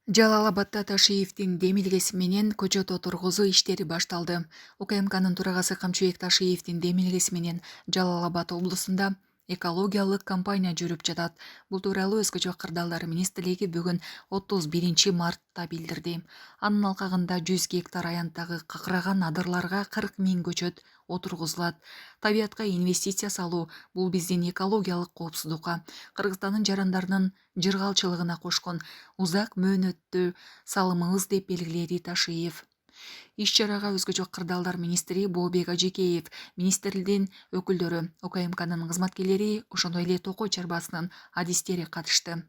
Жалал-Абадда Ташиевдин демилгеси менен көчөт отургузуу иштери башталды. УКМКнын төрагасы Камчыбек Ташиевдин демилгеси менен Жалал-Абад облусунда экологиялык кампания жүрүп жатат. Бул тууралуу Өзгөчө кырдаалдар министрлиги бүгүн 31 мартта билдирди. Анын алкагында 100 гектар аянттагы какыраган адырларга 40 000 көчөт отургузулат. Табиятка инвестиция салуу бул биздин экологиялык коопсуздукка, Кыргызстандын жарандарынын жыргалчылыгына кошкон узак мөөнөттүү салымыбыз деп белгиледи Ташиев. Иш-чарага Өзгөчө кырдаалдар министри Бообек Ажикеев, министрлигдин өкүлдөрү, УКМКнын кызматкерлери, ошондой эле Токой чарбасынын адистери катышты.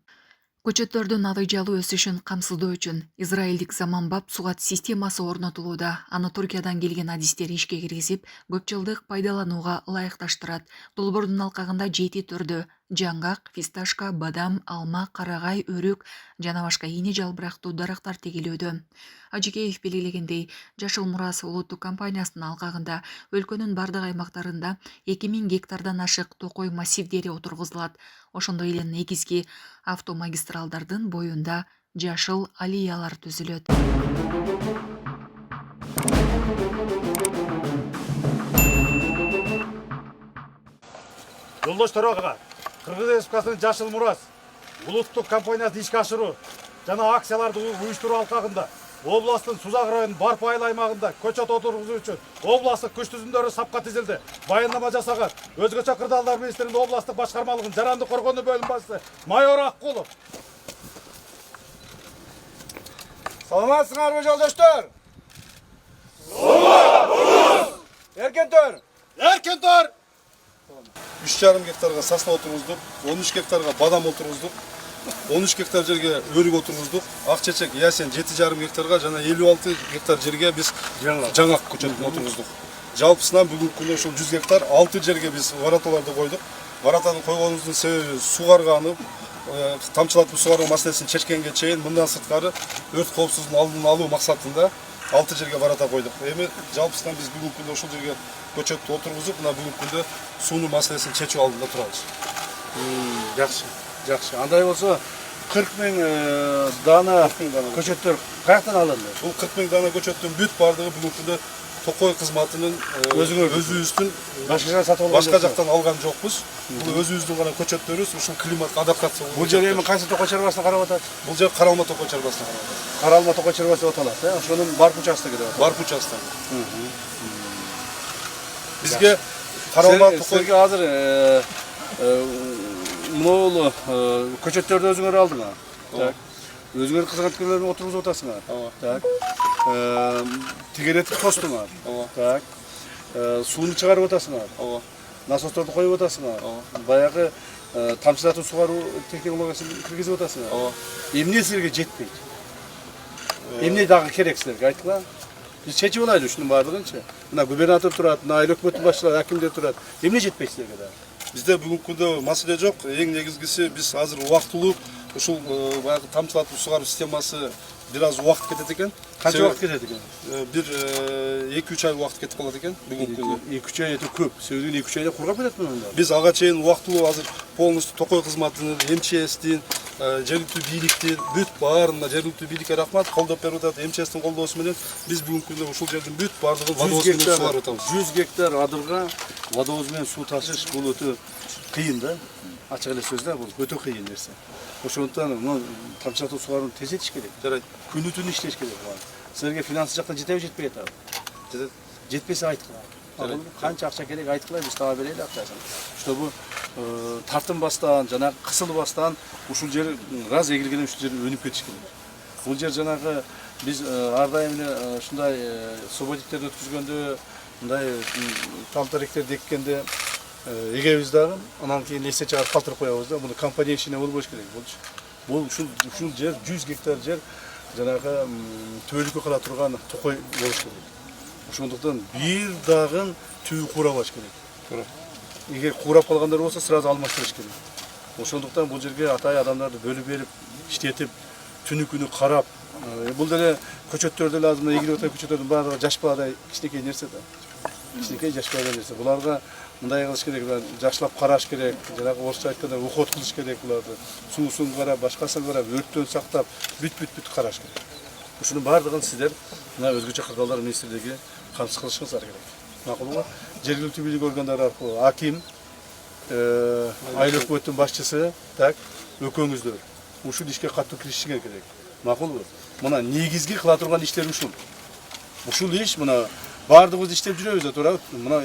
Көчөттөрдүн авыйжалуу өсүшүн камсыздоо үчүн израилдик заманбап сугат системасы орнотулууда. Аны Туркиядан келген адистер ишке киргизип, көп жылдык пайдаланууга ылайыкташтырат. Долбоордун алкагында 7 түрдө жаңгак, фисташка, бадам, алма, карагай, өрүк жана башка ийне жалбырактуу дарактар тегилүүдө. Ажикеев белгилегендей, Жашыл Мурас улуттук компаниясынын алкагында өлкөнүн бардык аймактарында 2000 гектардан ашык токой массивдери отургузулат. Ошондой эле негизги автомагистралдардын боюнда жашыл аллеялар түзүлөт. Жолдошторго Кыргыз Республикасынын Жашыл Мурас улуттук компаниясын ишке ашыруу жана акцияларды уюштуруу алкагында областтын Сузак районунун Барпы айыл аймагында көчөт отургузуу үчүн областтык күч түзүмдөрү сапка тизилди. Баяндама жасаган Өзгөчө кырдаалдар министрлигинин областтык башкармалыгынын жаранды коргонуу бөлүм башчысы майор Аккулов. Саламатсыңарбы жолдоштор? Эркентөр! Эркентөр! 3,5 гектарга сосна отургуздук, 13 гектарга бадам отургуздук, 13 гектар жерге өрүк отургуздук, ак чечек ясен 7,5 гектарга жана 56 гектар жерге биз жаңак көчөтүн отургуздук. Жалпысынан бүгүнкү күндө ушул 100 гектар 6 жерге биз вороталарды койдук. Воротаны койгонубуздун себеби суу карганып, тамчылатып суу каргоо маселесин чечкенге чейин мындан сырткары өрт коопсуздугунун алдын алуу максатында 6 жерге ворота койдук. Эми жалпысынан биз бүгүнкү күндө ушул жерге көчөттү отургузуп, мына бүгүнкү күндө сууну маселесин чечүү алдында турабыз. Жакшы. Андай болсо 40 000 дана көчөттөр каяктан алынды? Бул 40 000 дана көчөттүн бүт бардыгы бүгүнкү күндө Токой кызматынын өзүбүздүн башка жактан алган жокпуз. Бул өзүбүздүн гана көчөттөрүбүз, ушул климатка адаптация. Бул жер эми кайсы Токой чарбасына карап атат? Бул жер Каралма Токой чарбасына карап атат. Каралма Токой чарбасы деп аталат, ошонун Барпы участогу деп аталат. Барпы участогу. Бизге Каралма Токой силерге азыр могул көчөттөрдү өзүңөр алдыңар. Так. Өзүңөр кызматкерлерин отургузуп атасыңар. Так. Тегеретип тостуңар. Так. Сууну чыгарып атасыңар. Насосторду коюп атасыңар. Баягы тамчылатып сугаруу технологиясын киргизип атасыңар. Эмне силерге жетпейт? Эмне дагы керек силерге айткыла? Биз чечип алайлы ушунун баардыгынчы. Мына губернатор турат, мына айыл өкмөттүн башчылары, акимдер турат. Эмне жетпейт силерге дагы? бизде бүгүнкү күндө маселе жок. Эң негизгиси биз азыр убактылуу ушул баягы тамчылатып сугаруу системасы бир аз убакыт кетет экен. Канча убакыт кетет экен? Бир 2-3 ай убакыт кетип калат экен бүгүнкү күндө. 2-3 ай өтө көп. Себеби 2-3 айда кургап кетет мында. Биз ага чейин убактылуу азыр полностью Токой кызматынын, МЧСтин, жергиликтүү бийликтин бүт баарына жергиликтүү бийликке рахмат, колдоп берип атат. МЧСтин колдоосу менен биз бүгүнкү күндө ушул жердин бүт баардыгын водовоз менен сугарып атабыз. 100 гектар адырга водовоз менен суу ташыш бул өтө кыйын да. Ачык эле сөз да, бул өтө кыйын нерсе. Ошондуктан мына тамчылатып сугаруunu тездетиш керек. Жарайт. Күнү түнү иштеш керек. Силерге финансы жактан жетеби жетпей атабы? Жетет. Жетпесе айткыла. Канча акча керек айткыла, биз таба берели акчасын. Чтобы тартынбастан жана кысылбастан ушул жер раз эгилген ушул жер өнүп кетиш керек. Бул жер жанагы биз ар дайым эле ушундай субботиктерди өткүзгөндө, мындай тамтаректерди эккенде эгебиз дагы, анан кийин эсте чыгарып калтырып коебуз да. Муну компания ишине болбош керек. Бул ушул жер 100 гектар жер жанагы төөлүккө кала турган Токой болуш керек. Ошондуктан бир дагы түбү куурабаш керек. Туура. Эгер куурап калгандар болсо сразу алмаштырыш керек. Ошондуктан бул жерге атай адамдарды бөлүп берип, иштетип, түнү күнү карап, бул деле көчөттөр деле азыр эгилип аткан көчөттөрдүн баардыгы жаш баладай кичинекей нерсе да. кичинекей жашпаган нерсе. Буларга мындай кылыш керек, жакшылап караш керек. Жанагы орусча айтканда уход кылыш керек буларды. Суусун карап, башкасын карап, өрттөн сактап, бүт караш керек. Ушунун бардыгын сиздер мына өзгөчө кырдаалдар министрлиги камсыз кылышыңыздар керек. Макулбу? Жергиликтүү бийлик органдары аркылуу аким, айыл өкмөттүн башчысы, так, өкөңүздөр ушул ишке катуу киришишиңер керек. Макулбу? Мына негизги кыла турган иштер ушул. Ушул иш мына бардыгыбыз иштеп жүрөбүз, туура. Мына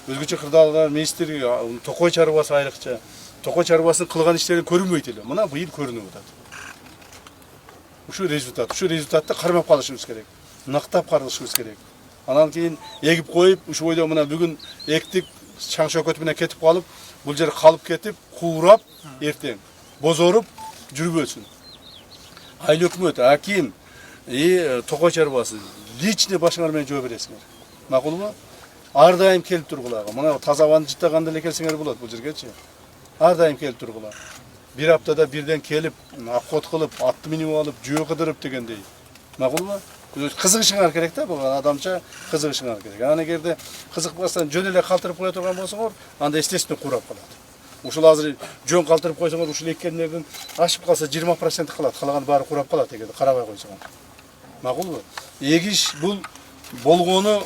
өзгөчө кырдаалдар министрлиги токой чарбасы айрыкча. Токой чарбасын кылган иштери көрүнбөйт эле. Мына быйыл көрүнүп атат. Ушул результатты кармап калышыбыз керек. Нактап каралышыбыз керек. Анан кийин эгип коюп, ушу бойдо мына бүгүн эктик чаң шөкөт менен кетип калып, бул жер калып кетип, куурап, эртең бозоруп жүрбөсүн. Айыл өкмөт, аким, токой чарбасы личный башыңар менен жооп бересиңер. Макулбу? Ар дайым келип тургула. Мына таза абаны жыттаганда эле келсеңер болот бул жергечи. Ар дайым келип тургула. Bir haftada birden kelip, akot kılıp, atlı minimi alıp, cüğü kıdırıp degендей. Макулбу? Кызыгышыңар керек да, бул адамча кызыгышыңар керек. Анан эгерде кызыкпастан жөн эле калтырып кое турган болсоңор, анда естественно курап калат. Ушул азыр жөн калтырып койсоңор, ушул эккендердин ашып калса 20% калат, калаган баары курап калат эгерде карабай койсоңор. Макулбу? Эгиш бул болгону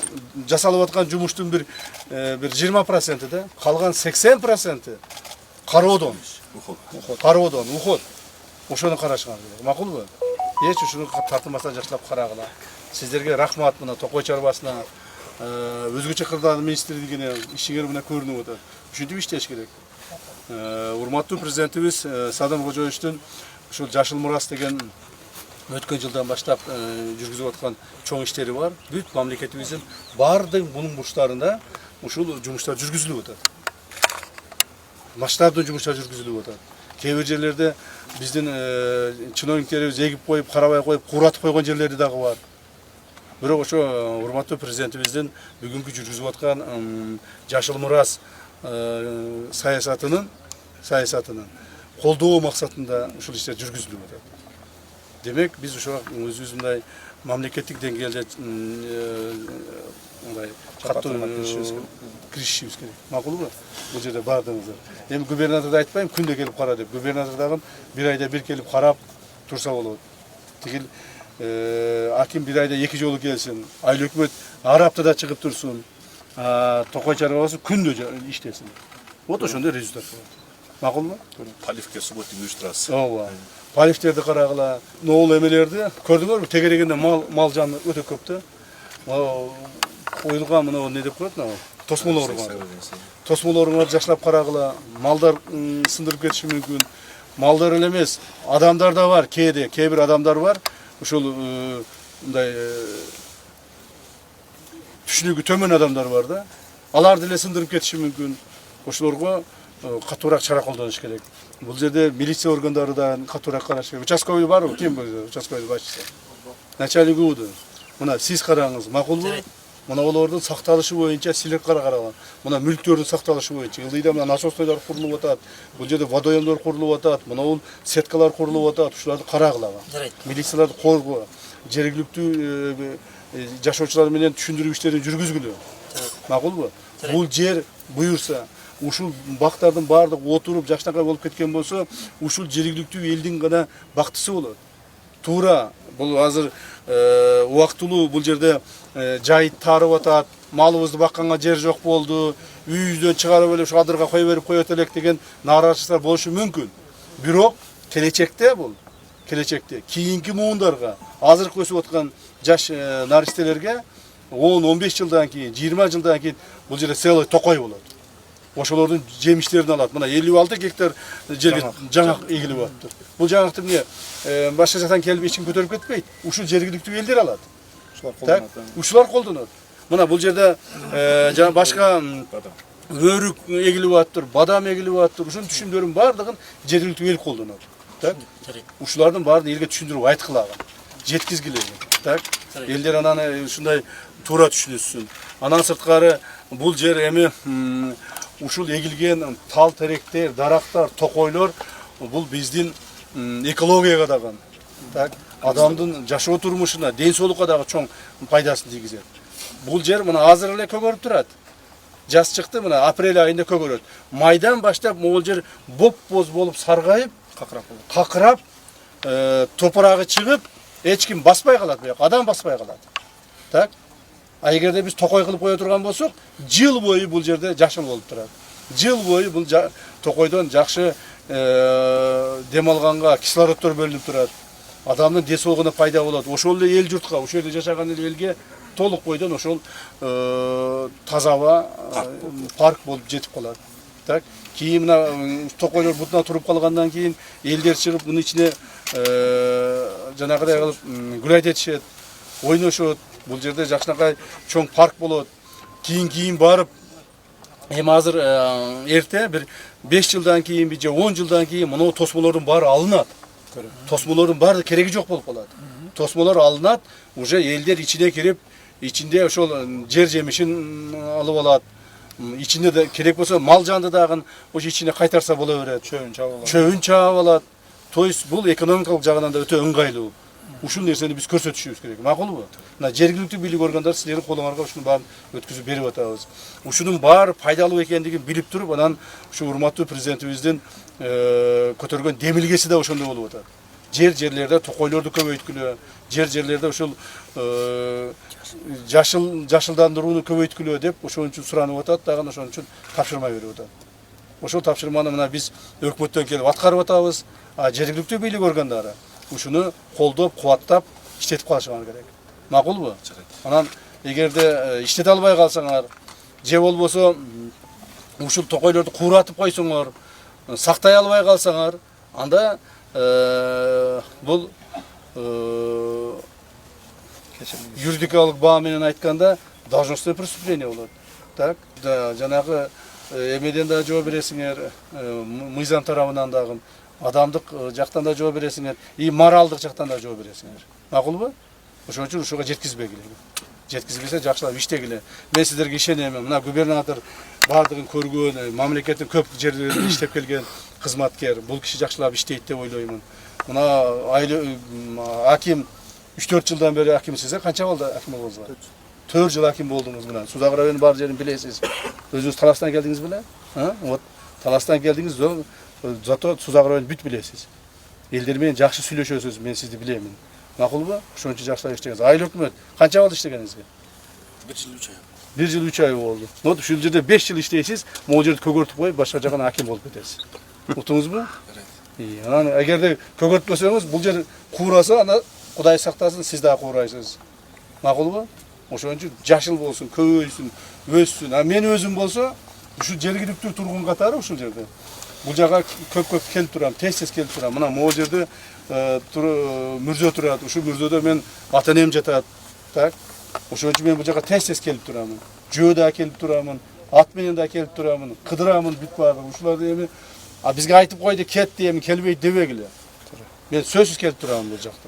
жасалып аткан жумуштун бир 20% да, калган 80% кароодон. Кароодон, уход. Ошону карашыңар керек. Макулбу? Эч ушуну тартылмастан жакшылап карагыла. Сиздерге рахмат мына токой чарбасына, өзгөчө кырдаал министрлигине ишиңер мына көрүнүп атат. Ушинтип иштеш керек. Урматтуу президентибиз Садам Кожоевичтин ушул Жашыл мурас деген өткөн жылдан баштап жүргүзүп аткан чоң иштери бар. Бүт мамлекетибиздин бардык бунун бурчтарында ушул жумуштар жүргүзүлүп атат. Масштабдуу жумуштар жүргүзүлүп атат. Кээ бир жерлерде биздин чиновниктерибиз эгип коюп, карабай коюп, кууратып койгон жерлери дагы бар. Бирок ошо урматтуу президентибиздин бүгүнкү жүргүзүп аткан Жашыл мурас саясатынын колдоо максатында ушул иштер жүргүзүлүп атат. Демек биз ошо өзүбүз мындай мамлекеттик деңгээлде мындай катуу киришишибиз керек. Макулбу? Бул жерде бардыгыңыздар. Эми губернаторду айтпайм, күндө келип кара деп. Губернатор дагы бир айда бир келип карап турса болот. Тигил аким бир айда 2 жолу келсин. Айыл өкмөт ар аптада чыгып турсун. Токой чарбасы күндө иштесин. Вот ошондой результат болот. Макулбу? Поливке субботний уюштурасыз. Ооба. Поливтерди карагыла, ноол эмелерди көрдүңөрбү? Тегерегенде мал жаны өтө көп да. Коюлган мына эмне деп коет мына тосмолор бар. Тосмолорду жакшылап карагыла, малдар сындырып кетиши мүмкүн. Малдар эле эмес, адамдар да бар, кээ бир адамдар бар. Ушул мындай түшүнүгү төмөн адамдар бар да. Алар деле сындырып кетиши мүмкүн. Ошолорго катуураак чара колдонуш керек. Бул жерде милиция органдары да катуураак караш керек. Участковый барбы? Ким бул участковый башчысы? Начальник УУД. Мына сиз караңыз, макулбу? Мына олордун сакталышы боюнча силер карагыла. Мына мүлктөрдүн сакталышы боюнча ылдыйда мына насостойлор курулуп атат. Бул жерде водоемдор курулуп атат. Мына бул сеткалар курулуп атат. Ушуларды карагыла. Милицияларды коргоо, жергиликтүү жашоочулар менен түшүндүрүү иштерин жүргүзгүлө. Макулбу? Бул жер буюрса, ушул бактардын баардыгы отуруп жакшынакай болуп кеткен болсо, ушул жергиликтүү элдин гана бактысы болот. Туура, бул азыр убактылуу бул жерде жай тарып атат, малыбызды бакканга жер жок болду, үйүбүздөн чыгарып эле ушу адырга кое берип коет элек деген нааразычылыктар болушу мүмкүн. Бирок келечекте кийинки муундарга, азыркы өсүп аткан жаш наристелерге 10-15 жылдан кийин, 20 жылдан кийин бул жерде целый токой болот. Ошолордун жемиштерин алат. Мына 56 гектар жерге жаңак эгилип атыптыр. Бул жаңакты эмне башка жактан келип эч ким көтөрүп кетпейт. Ушул жергиликтүү элдер алат. Ушулар колдонот. Мына бул жерде жана башка өрүк эгилип атыптыр, бадам эгилип атыптыр. Ушунун түшүмдөрүнүн баардыгын жергиликтүү эл колдонот. Так? Ушулардын баарын элге түшүндүрүп айткылагы, жеткизгиле. Так? Элдер анан ушундай туура түшүнүшсүн. Анан сырткары бул жер эми ушул эгилген тал теректер, дарактар, токойлор бул биздин экологияга дагы, так, адамдын жашоо турмушуна, ден соолукка дагы чоң пайдасын тийгизет. бул жер мына азыр эле көгөрүп турат. Жаз чыкты, мына апрель айында көгөрөт. Майдан баштап могул жер боп-боз болуп саргайып, какырап, топурагы чыгып, эч ким баспай калат буяк, адам баспай калат. Так? А эгерде биз токой кылып кое турган болсок, жыл бою бул жерде жашыл болуп турат. Жыл бою бул токойдон жакшы дем алганга кислороддор бөлүнүп турат. Адамдын ден соолугуна пайда болот. Ошол эле эл журтка, ошол жерде жашаган элге толук бойдон ошол таза аба парк болуп жетип калат. Так? Кийин мына токойлор бутуна туруп калгандан кийин элдер чыгып мунун ичине жанагыдай кылып гүл айтышат, ойношот. Бул жерде жакшынакай чоң парк болот. Кийин барып эми азыр эрте бир 5 жылдан кийин же 10 жылдан кийин мына тосмолордун баары алынат. Тосмолордун баары кереги жок болуп калат. Тосмолор алынат, уже элдер ичине кирип, ичинде ошол жер жемишин алып алат. Ичинде да керек болсо мал жанды дагы ошо ичине кайтарса боло берет. Чөбүн чаап алат. То есть бул экономикалык жагынан да өтө ыңгайлуу. Ушул нерсени биз көрсөтүшүбүз керек. Макулбу? Мына жергиликтүү бийлик органдары силердин колуңарга ушунун баарын өткүзүп берип атабыз. Ушунун баары пайдалуу экендигин билип туруп, анан ушу урматтуу президентибиздин көтөргөн демилгеси да ошондой болуп атат. Жерлерде токойлорду көбөйткүлө, жерлерде ушул жашылдандырууну көбөйткүлө деп ошон үчүн суранып атат, дагы ошон үчүн тапшырма берип атат. Ошол тапшырманы мына биз өкмөттөн келип аткарып атабыз, а жергиликтүү бийлик органдары ушуну колдоп, кубаттап иштетип калышыңар керек. Макулбу? Анан эгерде иштете албай калсаңар, же болбосо ушул токойлорду кууратып койсоңор, сактай албай калсаңар, анда бул юридикалык баа менен айтканда должностное преступление болот. Так? Жанагы эмеден да жооп бересиңер, мыйзам тарабынан дагы, адамдык жактан да жооп бересиңер, и моралдык жактан да жооп бересиңер. Макулбу? Ошон үчүн ушуга жеткизбегиле. Жеткизбесе жакшылап иштегиле. Мен сиздерге ишенем. Мына губернатор бардыгын көргөн, мамлекеттин көп жерлеринде иштеп келген кызматкер. Бул киши жакшылап иштейт деп ойлоймун. Мына аким 3-4 жылдан бери акимсиз, канча болду аким болуңузга? 4 жыл аким болдуңуз мына. Судак районунун бар жерин билесиз. Өзүңүз Таластан келдиңиз беле? Вот Таластан келдиңиз, зато Судак районун бүт билесиз. Элдер менен жакшы сүйлөшөсүз, мен сизди билемин. Макулбу? Ошон үчүн жакшылап иштеңиз. Айыл өкмөт канча болду иштегениңизге? 1 жыл 3 ай. 1 жыл 3 ай болду. Вот ушул жерде 5 жыл иштейсиз, могул жерди көгөртүп коюп, башка жагына аким болуп кетесиз. Уктуңузбу? Анан эгерде көгөртпөсөңүз, бул жер куураса, ана Кудай сактасын, сиз дагы куурайсыз. Макулбу? Ошон үчүн жашыл болсун, көбөйсүн, өссүн. А мен өзүм болсо, ушул жергиликтүү тургун катары ушул жерде. Бул жага көп келип турам, тез келип турам. Мына могул жерде мүрзө турат. Ушул мүрзөдө мен ата-энем жатат. Так? Ошон үчүн мен бул жага тез келип турамын. Жөө да келип турамын, ат менен да келип турамын, кыдырамын бүт баары. Ушуларды эми бизге айтып койду, кетти, эми келбейт дебегиле. Мен сөзсүз келип турамын бул жакта.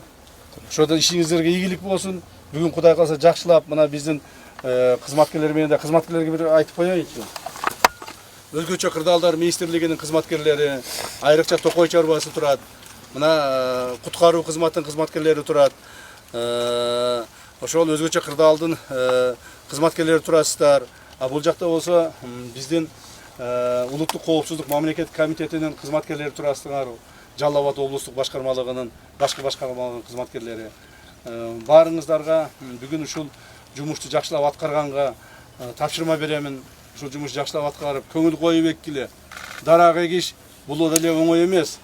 Ошондо ишиңиздерге ийгилик болсун. Бүгүн Кудай калса жакшылап мына биздин кызматкерлер менен да кызматкерлерге бир айтып коеюнчу. Өзгөчө кырдаалдар министрлигинин кызматкерлери, айрыкча токой чарбасы турат. Мына куткаруу кызматынын кызматкерлери турат. Ошол өзгөчө кырдаалдын кызматкерлери турасыздар. А бул жакта болсо биздин улуттук коопсуздук мамлекеттик комитетинин кызматкерлери турасыздар. Жалал Абад облустук башкармалыгынын, башкы башкармалыгынын кызматкерлери. Баарыңыздарга бүгүн ушул жумушту жакшылап аткарганга тапшырма беремин. Ушул жумушту жакшылап аткарып, көңүл коюп эккиле. Дарак эгиш бул деле оңой эмес.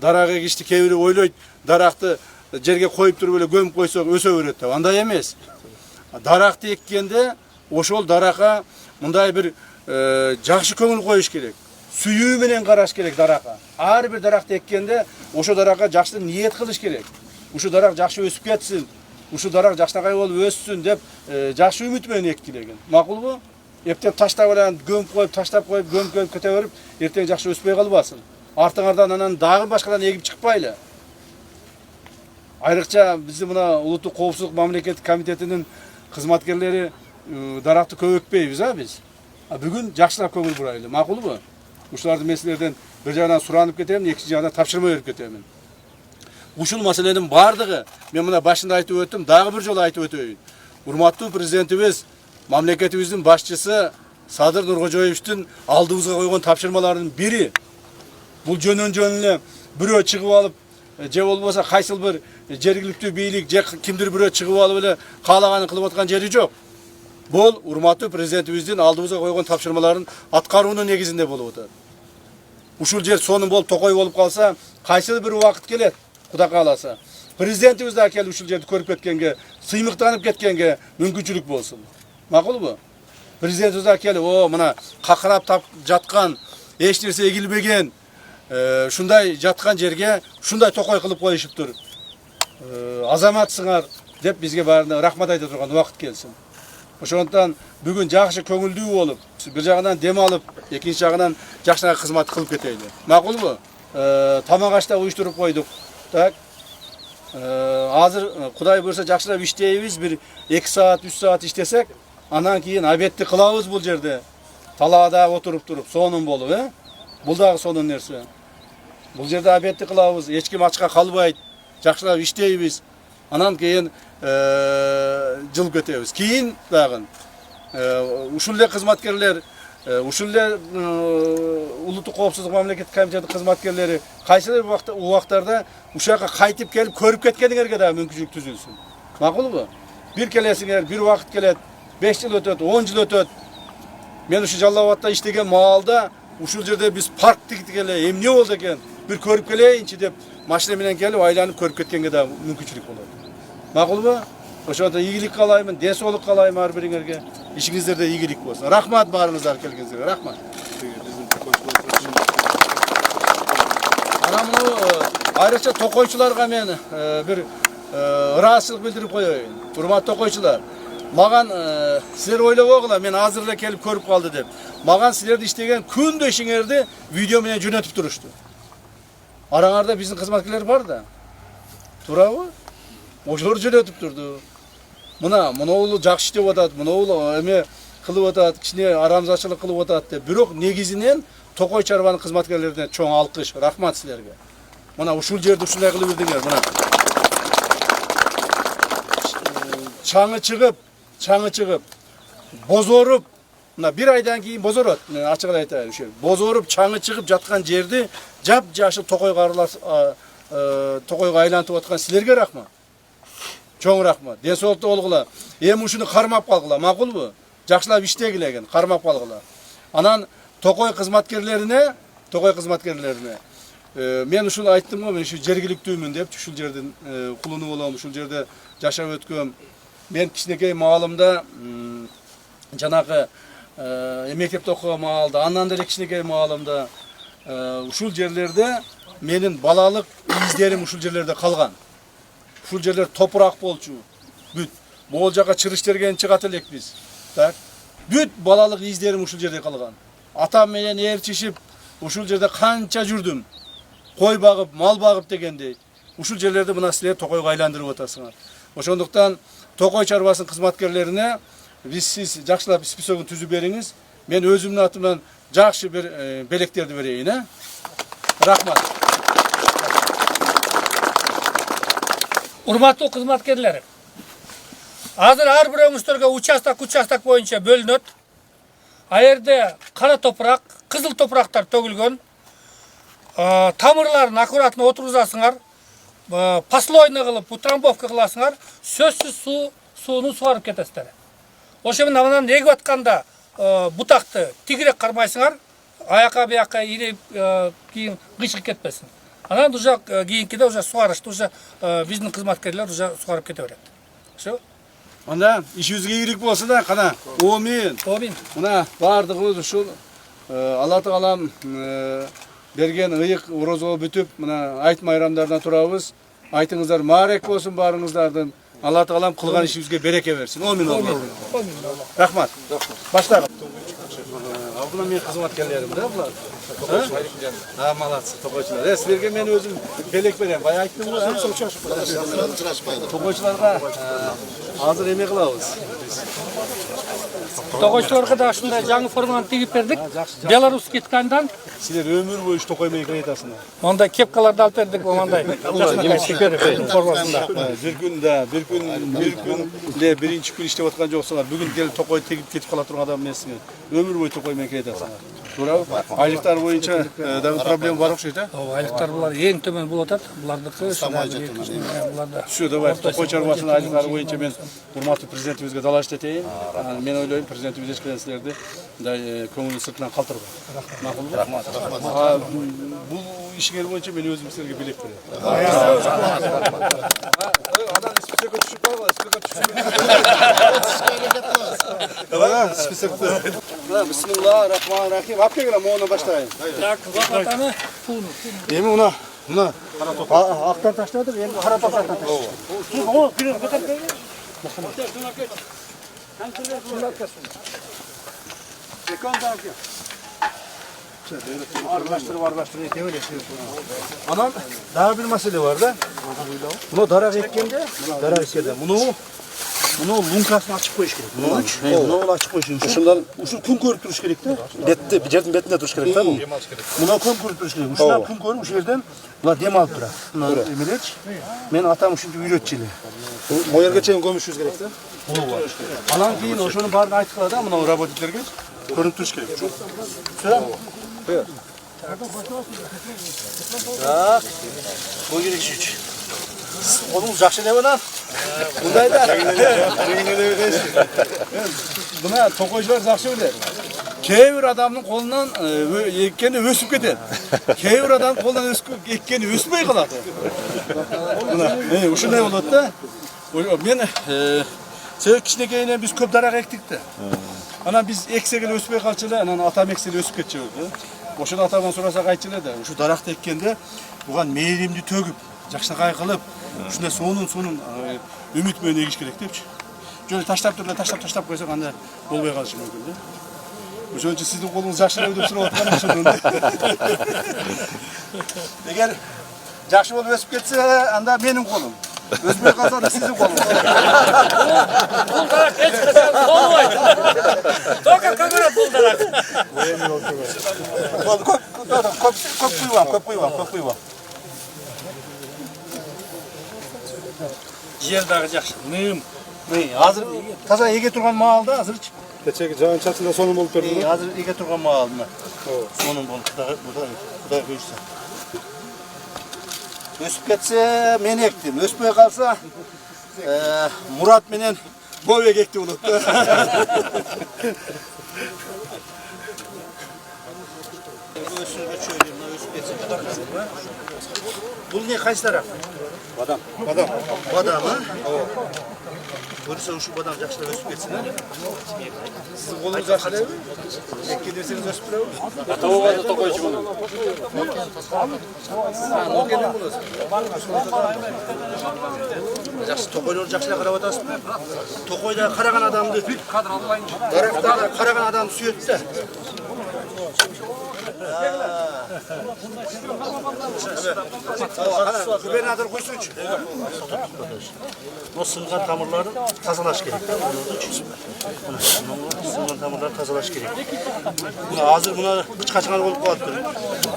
Дарак эгишти кээ бири ойлойт, даракты жерге коюп туруп эле көмүп койсок өсө берет деп. Андай эмес. Даракты эккенде ошол даракка мындай бир жакшы көңүл коюш керек. Сүйүү менен караш керек даракка. Ар бир даракты эккенде ошо даракка жакшы ниет кылыш керек. Ушул дарак жакшы өсүп кетсин, ушул дарак жакшынакай болуп өссүн деп жакшы үмүт менен эккилеген. Макулбу? Эптеп таштап эле көмүп коюп, таштап коюп, көмүп кете берип, эртең жакшы өспөй калбасын. Артыңардан анан дагы башкадан эгип чыкпайлы. Айрыкча биздин мына улуттук коопсуздук мамлекеттик комитетинин кызматкерлери даракты көп экпейбиз, биз. Бүгүн жакшылап көңүл бурайлы. Макулбу? Ушуларды мен силерден бир жагынан суранып кетемин, экинчи жагынан тапшырма берип кетемин. Ушул маселенин бардыгы мен мына башында айтып өттүм, дагы бир жолу айтып өтөйүн. урматтуу президентибиз, мамлекетибиздин башчысы Садыр Нуркожоевичтин алдыбызга койгон тапшырмаларынын бири. Бул жөнөн эле бирөө чыгып алып, же болбосо кайсыл бир жергиликтүү бийлик же кимдир бирөө чыгып алып эле каалаганын кылып аткан жери жок. Бул урматтуу президентибиздин алдыбызга койгон тапшырмаларын аткаруунун негизинде болуп атат. Ушул жер сонун болуп токой болуп калса, кайсыл бир убакыт келет, Кудай кааласа. Президентибиз да келип ушул жерди көрүп кеткенге, сыймыктанып кеткенге мүмкүнчүлүк болсун. Макулбу? Президентибиз да келип, мына какырап жаткан, эч нерсе эгилбеген, шундай жаткан жерге шундай токой кылып коюшуптур. Азаматсыңар деп бизге баарына рахмат айта турган убакыт келсин. Ошондуктан бүгүн жакшы көңүлдүү болуп, бир жагынан дем алып, экинчи жагынан жакшыраак кызмат кылып кетели. Макулбу? Тамак аш да уюштуруп койдук. Так. Азыр Кудай буйрса жакшырап иштейбиз, бир 2 саат, 3 саат иштесек, анан кийин обедти кылабыз бул жерде. Талаада отуруп туруп, сонун болуп, Бул дагы сонун нерсе. Бул жерде обедти кылабыз, эч ким ачка калбайт, жакшырап иштейбиз. Анан кийин жылып кетебиз. Кийин дагы ушул эле кызматкерлер, ушул эле улуттук коопсуздук мамлекеттик комитети кызматкерлери кайсыл убактарда ушака кайтып келип көрүп кеткениңерге дагы мүмкүнчүлүк түзүлсүн. Макулбу? Бир келесиңер, бир убакыт келет, 5 жыл өтөт, 10 жыл өтөт. Мен ушу Жалал Абадта иштеген маалда ушул жерде биз парк тиктик эле, эмне болду экен? Бир көрүп келейинчи деп машина менен келип айланып көрүп кеткенге дагы мүмкүнчүлүк болот. Макулбу? Ошондо ийгилик каалаймын, ден соолук каалайм ар бириңерге. Ишиңиздерде ийгилик болсун. Рахмат баарыңыздар келгениңизге. Рахмат. Анан муну айрыкча токойчуларга мен бир ыраазычылык билдирип коеюн. Урматтуу токойчулар, маган силер ойлобогула, мен азыр эле келип көрүп калды деп. Маган силерди иштеген күндө ишиңерди видео менен жөнөтүп турушту. Араңарда биздин кызматкерлер бар да. Туурабы? Ошолор жөнөтүп турду. Муну жакшы иштеп атат, муну эме кылып атат, кичине арамзачылык кылып атат деп. Бирок негизинен токой чарбанын кызматкерлерине чоң алкыш, рахмат силерге. Мына ушул жерди ушундай кылып бердиңер, мына. Чаңы чыгып, бозоруп, мына бир айдан кийин бозорот. Мен ачык айтайын, ушул. Бозоруп, чаңы чыгып жаткан жерди жап-жашыл токойго айлантып аткан силерге рахмат. Чоң рахмат. Ден соолуктуу болгула. Эми ушуну кармап калгыла, макулбу? Жакшылап иштегиле, кармап калгыла. Анан токой кызматкерлерине мен ушул айттым го, мен ушу жергиликтүүмүн деп, ушул жердин кулуну болом, ушул жерде жашап өткөм. Мен кичинекей маалымда жанагы мектепте окуган маалда, андан деле кичинекей маалымда ушул жерлерде менин балалык издерим ушул жерлерде калган. Ушул жерлер топурак болчу. Бүт. Могул жака чырыш терген чыгат элекпиз. Так. Бүт балалык издерим ушул жерде калган. Атам менен ээрчишип, ушул жерде канча жүрдүм. Кой багып, мал багып дегендей. Ушул жерлерди мына силер токойго айландырып атасыңар. Ошондуктан токой чарбасынын кызматкерлерине сиз жакшылап списогун түзүп бериңиз. Мен өзүмдүн атымдан жакшы бир белектерди берейин, Рахмат. Урматтуу кызматкерлер, азыр ар бирөөңүздөргө участок боюнча бөлүнөт. Аерде кара топурак, кызыл топурактар төгүлгөн. Тамырларын аккуратно отургузасыңар. Послойно кылып, утрамбовка кыласыңар. Сөзсүз сууну сугарып кетесиздер. Ошо менен анан эгип атканда бутакты тигирээк кармайсыңар. Аяка бияка ирип кийин кыйшык кетпесин. Анан уже кийинкиде уже сугарышты уже биздин кызматкерлер уже сугарып кете берет. Ошо. Анда ишибизге ийгилик болсун да, кана. Амин. Мына бардыгыбыз ушул Алла Таалам берген ыйык орозого бүтүп, мына айт майрамдардан турабыз. Айтыңыздар маарек болсун баарыңыздардын. Алла Таалам кылган ишибизге береке берсин. Амин. Рахмат. Баштагы. Абына мен кызматкерлерим да булар. Ha, malatçı, tokoyçular. Sizlerge men özüm belek berem. Bayağı aytdım bu. Tokoyçularga hazır emek kılabız. Tokoyçularga da ушундай жаңы форманы тигип бердик. Беларусь кеткандан Sizler ömür boyu şu tokoy meyi kayıtasınlar. мондай кепкаларды алып бердик, мондай. Формасында. Bir gün de birinci gün işlep atkan joksыңар. Bugün gelip tokoy tegip ketip kala turgan adam emesіңер. Ömür boyu tokoy meyi kayıtasınlar. Doğru. Aylıklar boyunca da problem var okşaydı. Айлыктар булар эң төмөн болуп атат. Булардыкы буларда. Şu da var. Tokoy çarmasının aylıkları boyunca ben hurmatlı prezidentimizge dalaş eteyim. Men oylayım prezidentimiz eşkilensilerdi көңүл сыртынан калтырбай. Макул бу? Рахмат. Бул ишиңер боюнча мен өзүм силерге белек берем. Адам списокко түшүп калган, списокко түшүп. Списокто. Бисмилlah, Rahman, Rahim. Алып келгиле, моуну баштайын. Так, вакытаны пулну. Эми мына актан таштадык, эми кара топурактан таштайбыз. О, бирин көтөрүп Anam daha bir mesele var da. Bunu darak ekkende, bunu lunkasını açıp koyuş gerek. Bunu açıp koyuş gerek. Şundan usul kum koyup duruş gerek de. Jetin betinde duruş gerek tamam mı? Buna kum koyup duruş gerek. Şundan kum koyup şu yerden buna dem alıp durar. Buna emelek. Men atam şimdi üretçili. O yerge çeyin koymuşuz gerek de. Alan keyin oşunun barını aytıkladı da buna robotitlerge koyup duruş gerek. Buyur. Tak. Bu gerek üç. Oğlum жақсы деп анан. Мындай да. Мына токойчулар жақсы билет. Кейбір адамның қолынан еккені өсіп кетеді. Кейбір адам қолынан еккені өспей қалады. Мына ушундай болот да. Мен себеп кичинекейинен биз көп дарак эктик да. Анан биз эксек эле өспөй калчу эле, анан атам эксе эле өсүп кетчү болду. Ошону атамдан сурасак айтчу эле да, ушу даракты эккенде буган мээримди төгүп, жакшынакай кылып, ушундай сонун үмүт менен эгиш керек депчи. Жөн таштап туруп таштап койсок анда болбой калышы мүмкүн да. Ошон үчүн сиздин колуңуз жакшырабы деп сурап аткан ошондон. Эгер жакшы болуп өсүп кетсе, анда менин колум. Өспөй калса да сиздин колуңуз. Бул дарак эч качан болбойт. Только көбүрөөк бул дарак. Көп куйбам. Жер дагы жакшы. Мым. Азыр таза эге турган маалда азырчы. Кечеги жаан чачында сонун болуп берди. Азыр эге турган маал мына. Сонун болуп Кудай буйрса. Өсүп кетсе мен эктим, өспөй калса Мурат менен Бобек экти болот да. Бул не кайсы тарап? Бадам. Бадам, а? Көрсө ушу бадам жакшылап өсүп кетсин, а? Сиздин колуңуз жакшы элеби? Экке десеңиз өсүп береби? Табабады токойчу муну. Мокенен болосуз. Жакшы токойлор жакшылап карап атасызбы? Токойда караган адамды, дарактарда караган адамды сүйөт да. Губернатор койсунчу. Bu sıngan tamırları tazalaş gerek. Sıngan tamırları tazalaş gerek. Hazır buna kıç kaçkan olup kaldı.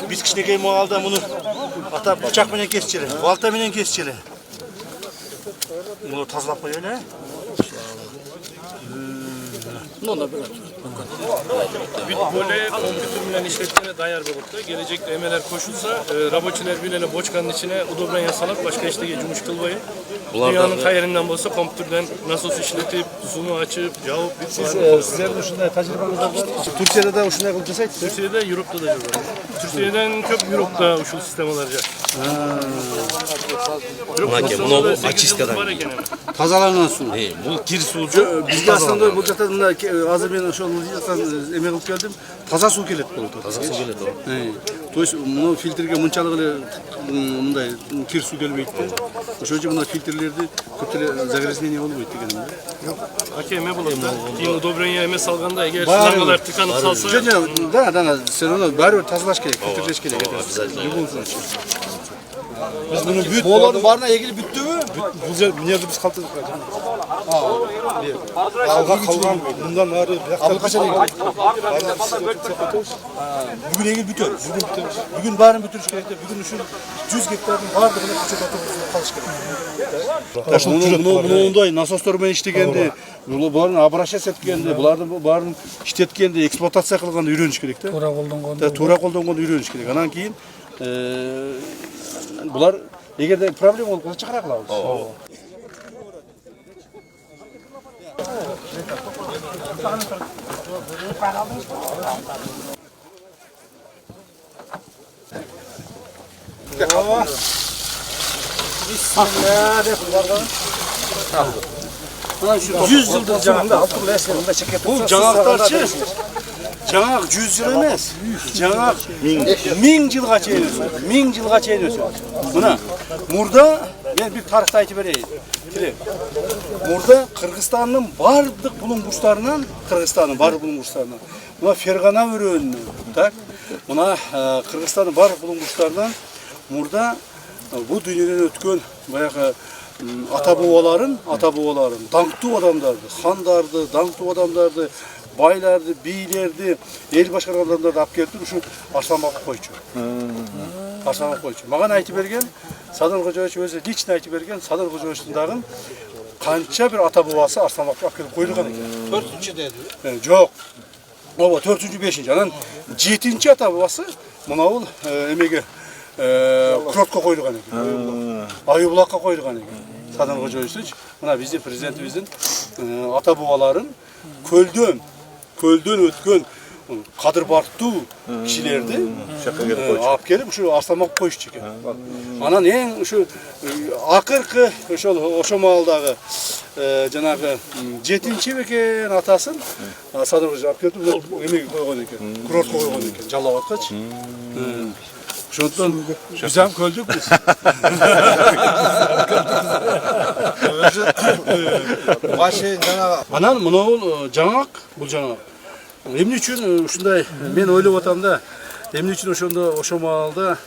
Biz kişinekey mualda bunu ata bıçak menen kesçeli, balta menen kesçeli. Bunu tazalap koy öyle. Böyle kompütürle işletmene dayar buluptu. Gelecekte emeler koşulsa, raboçiler bilene boçkanın içine udobran yasalak, başka işte cumuş kılbayı. Dünyanın hayalinden olsa kompütürden nasıl işletip, sunu açıp, cevap Sizlerin uşunday tecrübeniz var. Türkiye'de de uşunday kılıp deseydi. Türkiye'de, Euroop'ta da var. Türkiye'den çok Euroop'ta uşul sistem olacak. Bunu açı Субсидиябыз бар екен. тазаланган суу. Бұл кир суу Бизге аслында бул жакта мына азыр мен ошол жактан эме кылып келдим. Таза суу келет болот. таза суу келет. То есть мына фильтрге мынчалык эле мындай кир суу келбейт да. Ошол үчүн мына фильтрлерди көп эле загрязнение болбойт дегеним да. Аке эме болот да. Кийин удобрение эме салганда эгер сулангалар тыканып калса, Да, все равно баары тазалаш керек, фильтрлеш керек. В любом случае. Biz bunu büyüt. Boğuların barına ilgili büttübü? Bu nerede biz kaldık? Alga kalgan bundan ağrı. Abla kaça ne geldi? Bugün ilgili bütüyor. Bugün barın bütürüş gerek de. Bugün şu 100 hektarın bardığını küçük atımızda kalış gerek. Bunu onday nasoslarмен işlegendi. Bunu barın abraşa setkendi. Bulardan barın işletkendi, eksploatasiya kılganda үйрөнүш керек да. Тура колдонгон. Тура колдонгонду үйрөнүш керек. Анан кийин bular эгерде проблема болуп калса чакыра кылабыз. Ana şu 100 yıldır canında altın eskerinde çeket. Bu canaktarçı. Canak 100 yıl emas. Canak 1000 yılga çeyin ösüyor. 1000 yılga çeyin ösüyor. Buna murda ben bir tarihte aytып bereyim. Murda Kırgızistan'ın bardıq bulunguçlarından buna Fergana өрөөнү, так? Buna Kırgızistan'ın bardıq bulunguçlarından murda bu dünyadan ötkөн баягы ата-бабаларын, даңктуу адамдарды, хандарды, даңктуу адамдарды, байларды, бийлерди, эл башкарган адамдарды алып келип ушу Арсланбапов койчу. Мага айтып берген Садыр Кожоевич өзү лично айтып берген Садыр Кожоевичтин дагы канча бир ата-бабасы Арсланбаповго алып келип коюлган экен. 4-чү деди. Жок. Ооба 4-чү, 5-чи. Анан 7-чи ата-бабасы мына бул эмеге Кротко коюлган экен. Айыбулакка коюлган экен. Садыр Кожоевич мына биздин президентибиздин ата-бабаларын көлдөн өткөн кадыр бартуу кишилерди алып келип ушу Арсланбапов коюшчу экен. Анан эң ушу акыркы ошол маалдагы жанагы 7-чи бекен атасын Садыр Кожоевич алып келип эмеге койгон экен. Кротко койгон экен, Жалал-Абадкачы. Ошондон биз ham көлдүкпүз. Анан мынау жаңак, бул жаңак. Эмне үчүн ушундай мен ойлоп атам да, эмне үчүн ошол маалда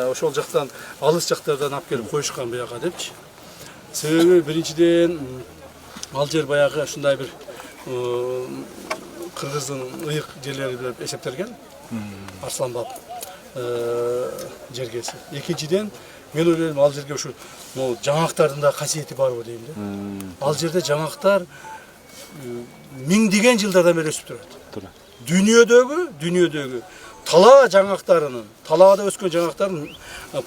ошол жактан алыс жактардан алып келип коюшкан бияка депчи. Себеби биринчиден ал жер баягы ушундай бир кыргыздын ыйык жерлери деп эсептелген. Арсланбапов жергеси. Экинчиден мен ойлойм ал жерге ушу жаңактардын да касиети барбы дейм да. Ал жерде жаңактар миңдеген жылдардан бери өсүп турат. Дүйнөдөгү талаа жаңактарынын, талаада өскөн жаңактардын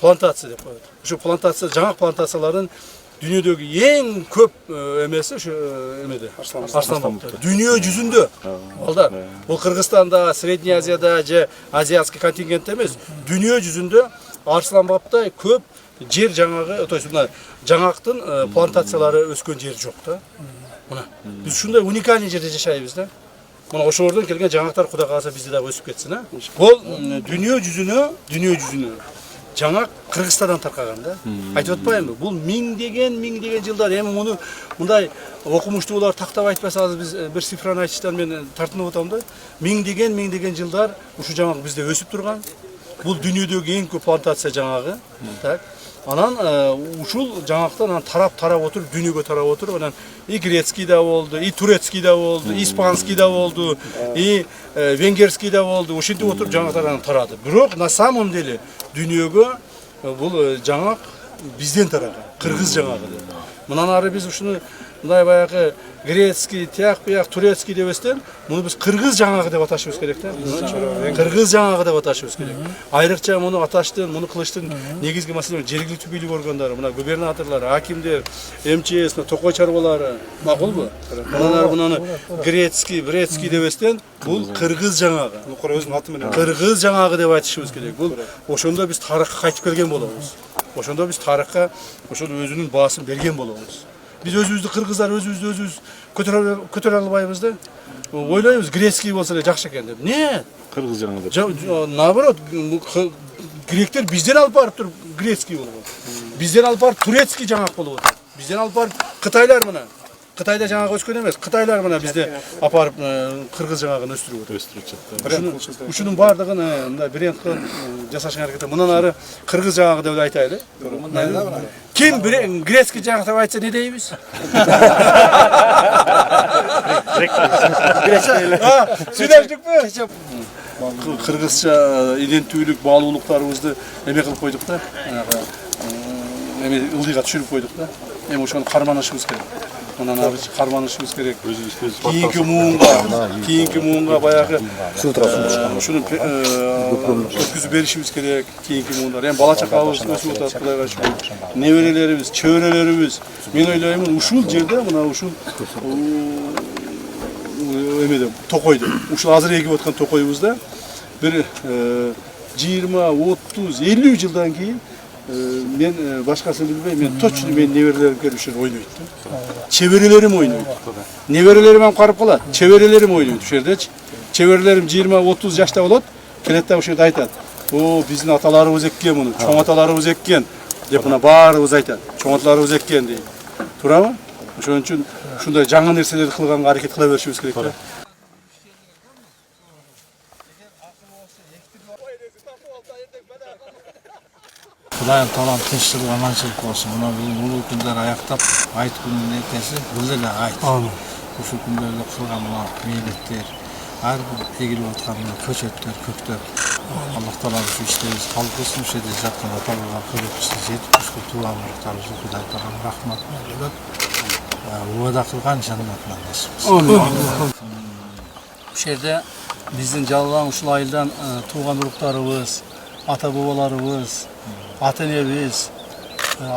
плантация деп коет. Ушу плантация, жаңак плантацияларын дүйнөдөгү эң көп эмеси ушу эмеде Арсланбапта. Дүйнө жүзүндө балдар. Бул Кыргызстанда, Средний Азияда же азиатский континентте эмес, дүйнө жүзүндө Арсланбапта көп жер жаңагы, то есть мына жаңактын плантациялары өскөн жер жок да. Мына биз ушундай уникальный жерде жашайбыз да. Мына ошолордон келген жаңактар Кудай кааласа бизде дагы өсүп кетсин, а. Бул дүйнө жүзүнө жаңак Кыргызстандан таркаган да. Айтып атпаймынбы? Бул миңдеген жылдар. Эми муну мындай окумуштуулар тактап айтпаса азыр биз бир цифраны айтыштан мен тартынып атам да. Миңдеген жылдар ушу жаңак бизде өсүп турган. Бул дүйнөдөгү эң көп плантация жаңагы. Так. Анан ушул жаңактан тарап отуруп, дүйнөгө тарап отуруп, анан и грецкий да болду, и турецкий да болду, испанский да болду, и венгерский да болду. Ушинтип отуруп жаңактар тарады. Бирок на самом деле дүйнөгө бул жаңак бизден тараган, кыргыз жаңагы деп. Мындан ары биз ушуну мындай баягы грецкий, тияк-бияк, турецкий дебестен, муну биз кыргыз жаңагы деп аташыбыз керек да. Кыргыз жаңагы деп аташыбыз керек. Айрыкча муну аташтын, муну кылыштын негизги маселе жергиликтүү бийлик органдары, мына губернаторлор, акимдер, МЧС, токой чарбалары, макулбу? Мындан ары муну грецкий, брецкий дебестен, бул кыргыз жаңагы. Өзүнүн аты менен Кыргыз жаңагы деп айтышыбыз керек. Бул ошондо биз тарыхка кайтып келген болобуз. Ошондо биз тарыхка ошол өзүнүн баасын берген болобуз. Биз өзүбүздү кыргыздар өзүбүз көтөрө албайбыз да. Ойлойбуз грецкий болсо эле жакшы экен деп. Не? Кыргыз жаңы. Наоборот, гректер бизден алып барып туруп грецкий болуп атат. Бизден алып барып турецкий жаңак болуп атат. Бизден алып барып кытайлар мына. Кытайда жаңак өскөн эмес. Кытайлар мына бизде апарып кыргыз жаңагын өстүрүп атат. Ушунун баардыгын мындай бренд кылып жасашыңар керек. Мындан ары кыргыз жаңагы деп айтайлы. Ким грецкий жаңак деп айтса не дейбиз? Сүйлөштүкпү? Кыргызча иденттүүлүк, баалуулуктарыбызды эме кылып койдук да. Эме ылдыйга түшүрүп койдук да. Эми ошону карманышыбыз керек. Мындан ары карманышыбыз керек. Кийинки муунга баягы ушуну өткүзүп беришибиз керек. Кийинки муундар. Эми бала чакабыз өсүп атат, Кудайга шүгүр. Неберелерибиз, чөбөрөлөрүбүз. Мен ойлоймун, ушул жерде мына ушул эмеде токойду. Ушул азыр эгип аткан токойубузда бир 20, 30, 50 жылдан кийин мен башкасын билбейм, мен точно мен неберелерим келип ушер ойнойт. Чеберелерим ойнойт. Неберелерим ham карып калат. Чеберелерим ойнойт ушердечи. Чеберелерим 20-30 жашта болот. Келет да ушерде айтат. О, биздин аталарыбыз эккен муну, чоң аталарыбыз эккен деп мына баарыбыз айтат. Чоң аталарыбыз эккен дейт. Туурабы? Ошон үчүн ушундай жаңы нерселерди кылганга аракет кыла беришибиз керек да. Кудайым талам тынччылык, аманчылык болсун. Мына бул күндөр аяктап, айт күнүнүн эртеси бул эле айт. Ушул күндөрдө кылган мына мээлеттер, ар бир эгилип аткан көчөттөр, көктөп, Аллах таалам ушу иштебиз, халкыбыздын ушул жерде жаткан ата-баба көбөкчүсү жетип, ушул туугандарыбызга Кудай таалам рахматын айлап, убада кылган жаннатына насып. Ушул жерде биздин жалаң ушул айылдан тууган уруктарыбыз, ата-бабаларыбыз, ата-энебиз,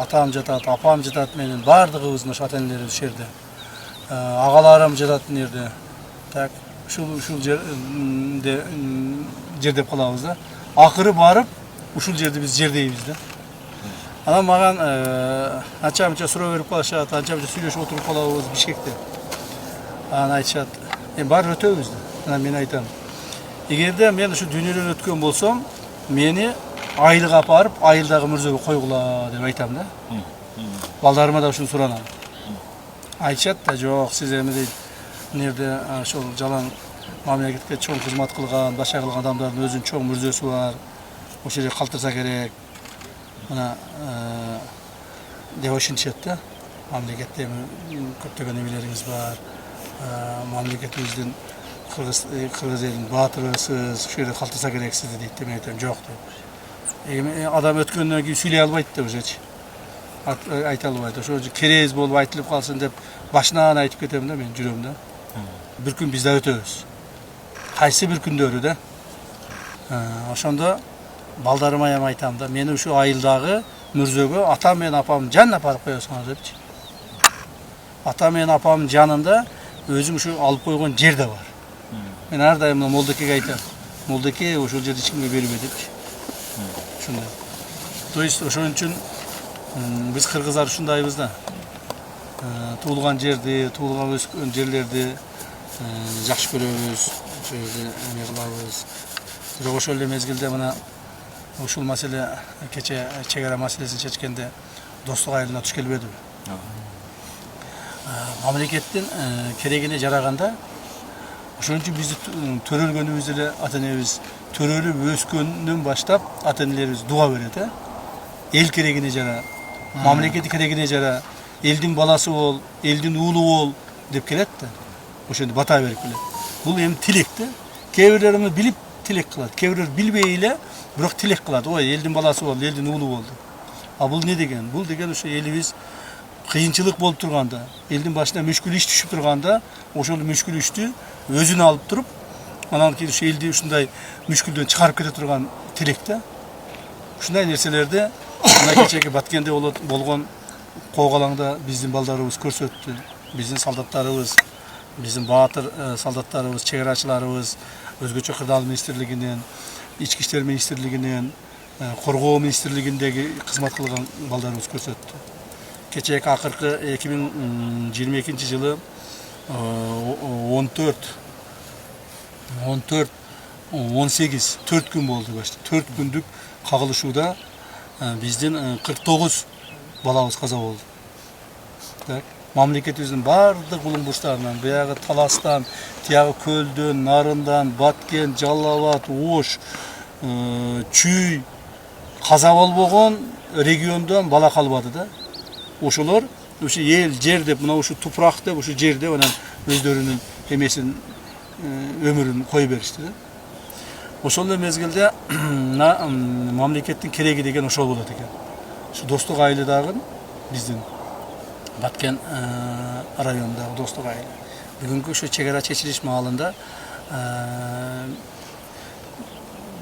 атам жатат, апам жатат, менин баардыгыбыздын ошо ата-энелерибиз ушул жерде. Агаларым жатат мына жерде. Так, ушул жер деп калабыз да. Акыры барып, ушул жерди биз жердейбиз да. Анан маган анча-мынча суроо берип калышат, анча-мынча сүйлөшүп отуруп калабыз Бишкекте. Анан айтышат, баары өтөбүз да. Анан мен айтам, эгерде мен ушу дүйнөдөн өткөн болсом, мени айылга апарып, айылдагы мырзөгө койгула деп айтам да. Балдарыма да ушуну суранам. Айтышат да, жок, сиз эми дейт, мынерде ошол жалаң мамлекетке чоң кызмат кылган, башка кылган адамдардын өзүнүн чоң мырзөсү бар. Ошол жерге калтырса керек. Мына деп ошентишет да. Мамлекетте көптөгөн эмелериңиз бар. Мамлекетибиздин кыргыз элинин баатырысыз, ушул жерде калтырса керек сизди дейт. Мен айтам, жок деп. Эми адам өткөндөн кийин сүйлөй албайт да ушечи. Айта албайт. Ошо керез болуп айтылып калсын деп башынан айтып кетем да, мен жүрөм да. Бир күн биз да өтөбүз. Кайсы бир күндөрү да. Ошондо балдарыма ham айтам да, мени ушу айылдагы мырзөгө атам менен апам жанына апарып коесуңар депчи. Атам менен апамдын жанында өзүм ушу алып койгон жер да бар. Мен ар дайым Молдекеге айтам. Молдеке, ошол жерди эч кимге бербе депчи. Ушундай. То есть ошон үчүн биз кыргыздар ушундайбыз да. Туулган жерди, туулган өскөн жерлерди жакшы көрөбүз, ошол жерде эме кылабыз. Бирок ошол эле мезгилде мына ушул маселе кече чек ара маселесин чечкенде достук айылына туш келбедиби? Мамлекеттин керегине жараганда ошон үчүн бизди төрөлгөнүбүз эле ата-энебиз төрөлүп өскөндөн баштап ата-энелерибиз дуга берет, эл керегине жара, мамлекеттин керегине жара, элдин баласы бол, элдин уулу бол деп келет да. Ошондо бата берип келет. Бул эми тилек да. Кээ бирлери муну билип тилек кылат, кээ бирлери билбей эле, бирок тилек кылат. Ой, элдин баласы бол, элдин уулу бол деп. А бул не деген? Бул деген ошо элибиз кыйынчылык болуп турганда, элдин башына мүшкүл иш түшүп турганда, ошол мүшкүл ишти өзүнө алып туруп, анан кийин ушу элди ушундай мүшкүлдөн чыгарып кете турган тилек да. Ушундай нерселерди мына кечеги Баткенде болгон коогалаңда биздин балдарыбыз көрсөттү. Биздин солдаттарыбыз, биздин баатыр солдаттарыбыз, чек арачыларыбыз өзгөчө кырдаал министрлигинен, ички иштер министрлигинен, Коргоо министрлигиндеги кызмат кылган балдарыбыз көрсөттү. Кечээки акыркы 2022 жылы 18 4 күн болду башта. 4 күндүк кагылышууда биздин 49 балабыз каза болду. Так, мамлекетибиздин бардык улум бурчтарынан, буягы Таластан, тиягы Көлдөн, Нарындан, Баткен, Жалал Абад, Ош, Чүй каза болбогон региондон бала калбады да. Ошолор ушу эл, жер деп, мына ушу тупрак деп, ушу жер деп анан өздөрүнүн эмесин өмүрүн кое беришти да. Ошол эле мезгилде мамлекеттин кереги деген ошол болот экен. Ушу Достук айылы дагы биздин Баткен районундагы Достук айылы. Бүгүнкү ушу чек ара чечилиш маалында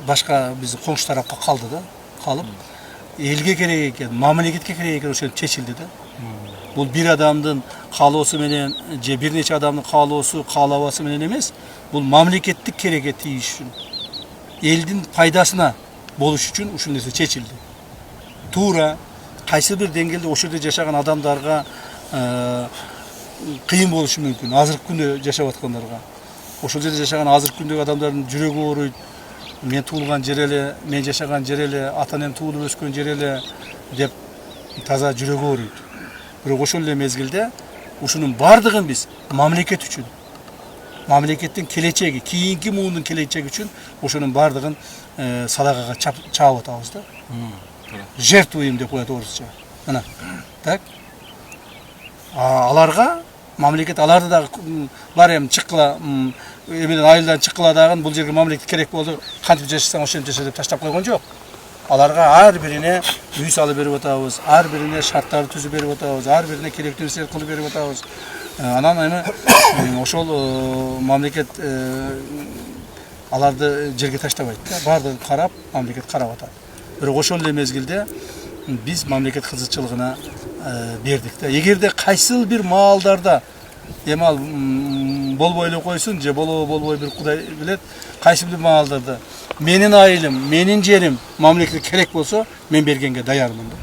башка биздин коңшу тарапка калды да. Калып элге керек экен, мамлекетке керек экен ошентип чечилди да. Бул бир адамдын каалоосу менен же бир нече адамдын каалоосу, каалабасы менен эмес, бул мамлекеттик керекке тийиш үчүн, элдин пайдасына болуш үчүн ушул нерсе чечилди. Туура кайсы бир деңгээлде ошол жерде жашаган адамдарга кыйын болушу мүмкүн, азыркы күндө жашап аткандарга. Ошол жерде жашаган азыркы күндөгү адамдардын жүрөгү ооруйт. Мен туулган жер эле, мен жашаган жер эле, ата-энем туулуп өскөн жер эле деп таза жүрөгү ооруйт. Бирок ошол эле мезгилде ушунун бардыгын биз мамлекет үчүн, мамлекеттин келечеги, кийинки муундун келечеги үчүн ошонун бардыгын садакага чаап атабыз да. Жертвуем деп коет орусча. Мына. Так. Аларга мамлекет аларды дагы бар эми чыккыла эмеден айылдан чыккыла дагы бул жерге мамлекет керек болду. Кантип жашасаң ошентип жаша деп таштап койгон жок. Аларга ар бирине үй салып берип атабыз, ар бирине шарттарды түзүп берип атабыз, ар бирине керектүү нерселерди кылып берип атабыз. Анан эми ошол мамлекет аларды жерге таштабайт да. Бардыгын карап, мамлекет карап атат. Бирок ошол эле мезгилде биз мамлекет кызыкчылыгына бердик да. Эгерде кайсыл бир маалдарда эми ал болбой эле койсун же болбой бир Кудай билет, кайсы бир маалдарда менин айылым, менин жерим мамлекетке керек болсо, мен бергенге даярмын да.